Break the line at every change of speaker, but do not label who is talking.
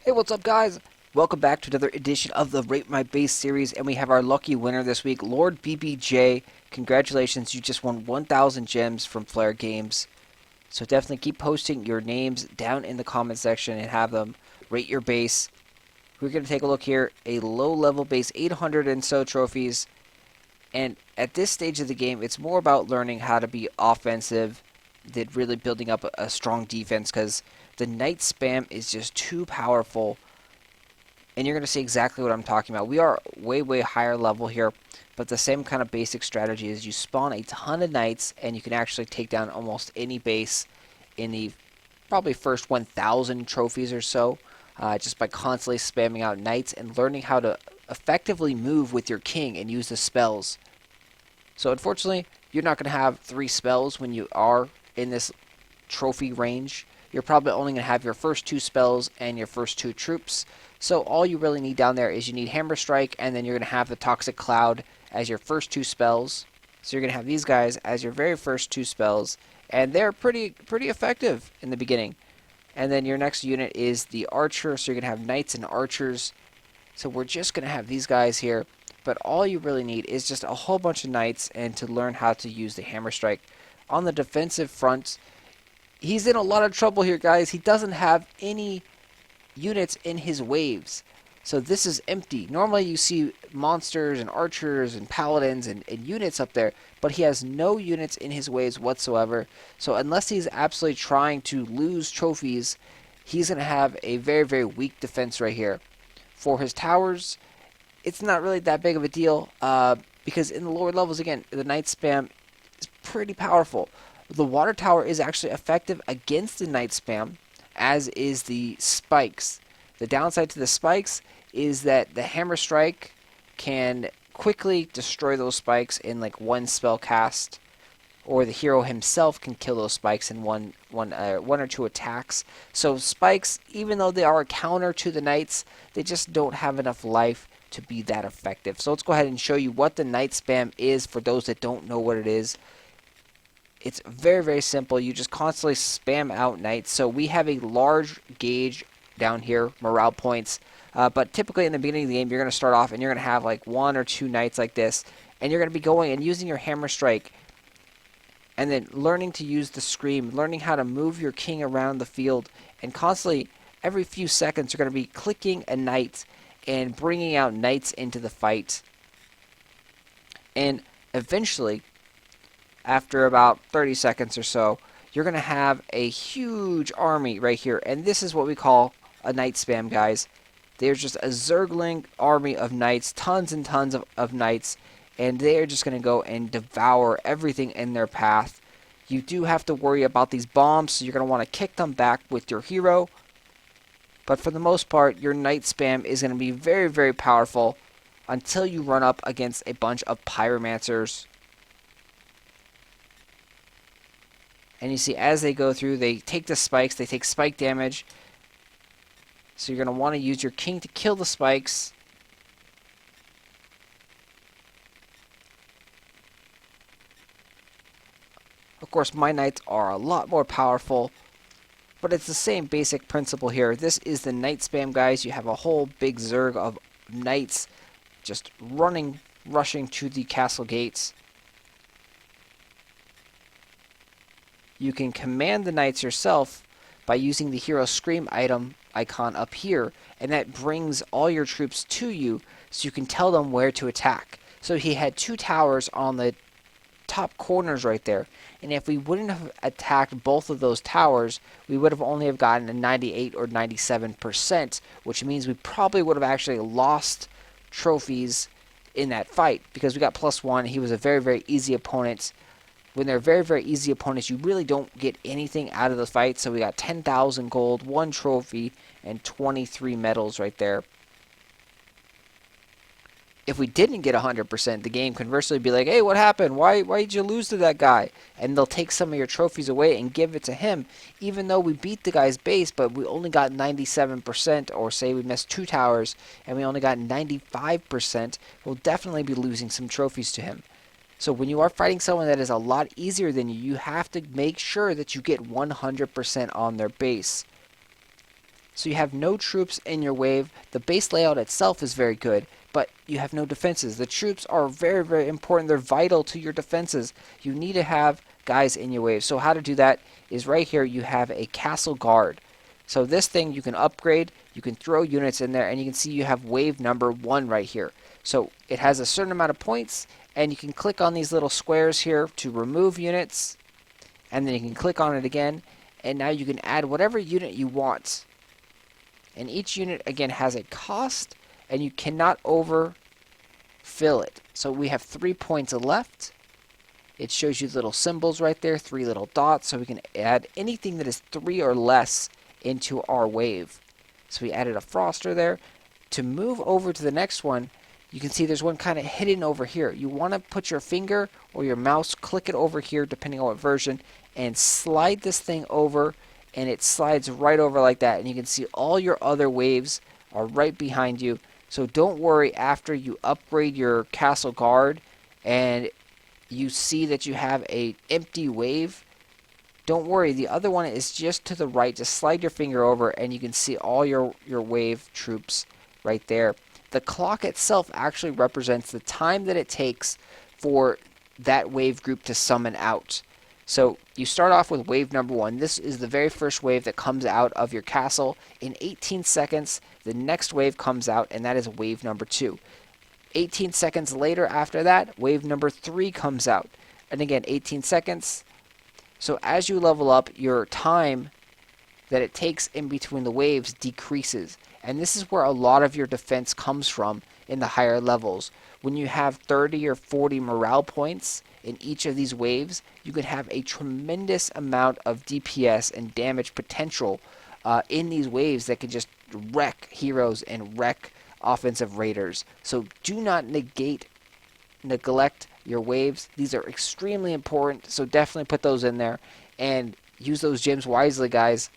Hey, what's up, guys? Welcome back to another edition of the Rate My Base series, and we have our lucky winner this week, Lord BBJ. Congratulations, you just won 1,000 gems from Flare Games. So definitely keep posting your names down in the comment section and have them rate your base. We're going to take a look here, a low-level base, 800 and so trophies. And at this stage of the game, it's more about learning how to be offensive than really building up a strong defense, because the Knight spam is just too powerful. And you're going to see exactly what I'm talking about. We are way higher level here, but the same kind of basic strategy is you spawn a ton of Knights, and you can actually take down almost any base in the probably first 1,000 trophies or so, just by constantly spamming out Knights and learning how to effectively move with your king and use the spells. So unfortunately, you're not going to have 3 spells when you are in this trophy range. You're probably only going to have your first 2 spells and your first 2 troops. So all you really need down there is you need Hammerstrike, and then you're going to have the Toxic Cloud as your first 2 spells. So you're going to have these guys as your very first 2 spells, and they're pretty effective in the beginning. And then your next unit is the Archer, so you're going to have Knights and Archers. So we're just going to have these guys here, but all you really need is just a whole bunch of Knights and to learn how to use the Hammerstrike. On the defensive front, he's in a lot of trouble here, guys. He doesn't have any units in his waves, so this is empty. Normally you see monsters and archers and paladins and units up there, but he has no units in his waves whatsoever. So unless he's absolutely trying to lose trophies, he's going to have a very weak defense right here. For his towers, it's not really that big of a deal, because in the lower levels, again, the Knight spam is pretty powerful. The water tower is actually effective against the Knight spam, as is the spikes. The downside to the spikes is that the Hammerstrike can quickly destroy those spikes in like one spell cast, or the hero himself can kill those spikes in one or two attacks. So spikes, even though they are a counter to the Knights, they just don't have enough life to be that effective. So let's go ahead and show you what the Knight spam is for those that don't know what it is. It's very simple. You just constantly spam out Knights. So we have a large gauge down here, morale points. But typically in the beginning of the game, you're going to start off and you're going to have like 1 or 2 Knights like this. And you're going to be going and using your Hammerstrike. And then learning to use the Scream. Learning how to move your king around the field. And constantly, every few seconds, you're going to be clicking a Knight and bringing out Knights into the fight. And eventually, after about 30 seconds or so, you're going to have a huge army right here. And this is what we call a Knight spam, guys. There's just a Zergling army of Knights, tons and tons of Knights, and they're just going to go and devour everything in their path. You do have to worry about these bombs, so you're going to want to kick them back with your hero. But for the most part, your Knight spam is going to be very powerful until you run up against a bunch of Pyromancers. And you see, as they go through, they take the spikes, they take spike damage. So you're going to want to use your king to kill the spikes. Of course, my Knights are a lot more powerful, but it's the same basic principle here. This is the Knight spam, guys. You have a whole big Zerg of Knights just rushing to the castle gates. You can command the Knights yourself by using the Hero Scream item icon up here, and that brings all your troops to you so you can tell them where to attack. So he had 2 towers on the top corners right there, and if we wouldn't have attacked both of those towers, we would have only have gotten a 98 or 97%, which means we probably would have actually lost trophies in that fight, because we got +1. He was a very easy opponent. When they're very easy opponents, you really don't get anything out of the fight. So we got 10,000 gold, 1 trophy, and 23 medals right there. If we didn't get 100%, the game conversely would be like, hey, what happened? Why did you lose to that guy? And they'll take some of your trophies away and give it to him, even though we beat the guy's base, but we only got 97%, or say we missed 2 towers and we only got 95%, we'll definitely be losing some trophies to him. So when you are fighting someone that is a lot easier than you, you have to make sure that you get 100% on their base. So you have no troops in your wave. The base layout itself is very good, but you have no defenses. The troops are very, very important. They're vital to your defenses. You need to have guys in your wave. So how to do that is right here you have a castle guard. So this thing you can upgrade, you can throw units in there, and you can see you have wave number 1 right here. So it has a certain amount of points, and you can click on these little squares here to remove units, and then you can click on it again, and now you can add whatever unit you want. And each unit again has a cost, and you cannot overfill it. So we have 3 points left. It shows you little symbols right there, 3 little dots, so we can add anything that is 3 or less into our wave. So we added a Froster there. To move over to the next one, you can see there's one kind of hidden over here. You want to put your finger or your mouse, click it over here depending on what version, and slide this thing over, and it slides right over like that, and you can see all your other waves are right behind you. So don't worry after you upgrade your castle guard and you see that you have a empty wave. Don't worry, the other one is just to the right. Just slide your finger over and you can see all your wave troops right there. The clock itself actually represents the time that it takes for that wave group to summon out. So you start off with wave number 1. This is the very first wave that comes out of your castle. In 18 seconds, the next wave comes out, and that is wave number 2. 18 seconds later after that, wave number 3 comes out. And again, 18 seconds. So as you level up, your time that it takes in between the waves decreases. And this is where a lot of your defense comes from in the higher levels. When you have 30 or 40 morale points in each of these waves, you can have a tremendous amount of DPS and damage potential in these waves that can just wreck heroes and wreck offensive raiders. So do not neglect your waves. These are extremely important, so definitely put those in there and use those gems wisely, guys.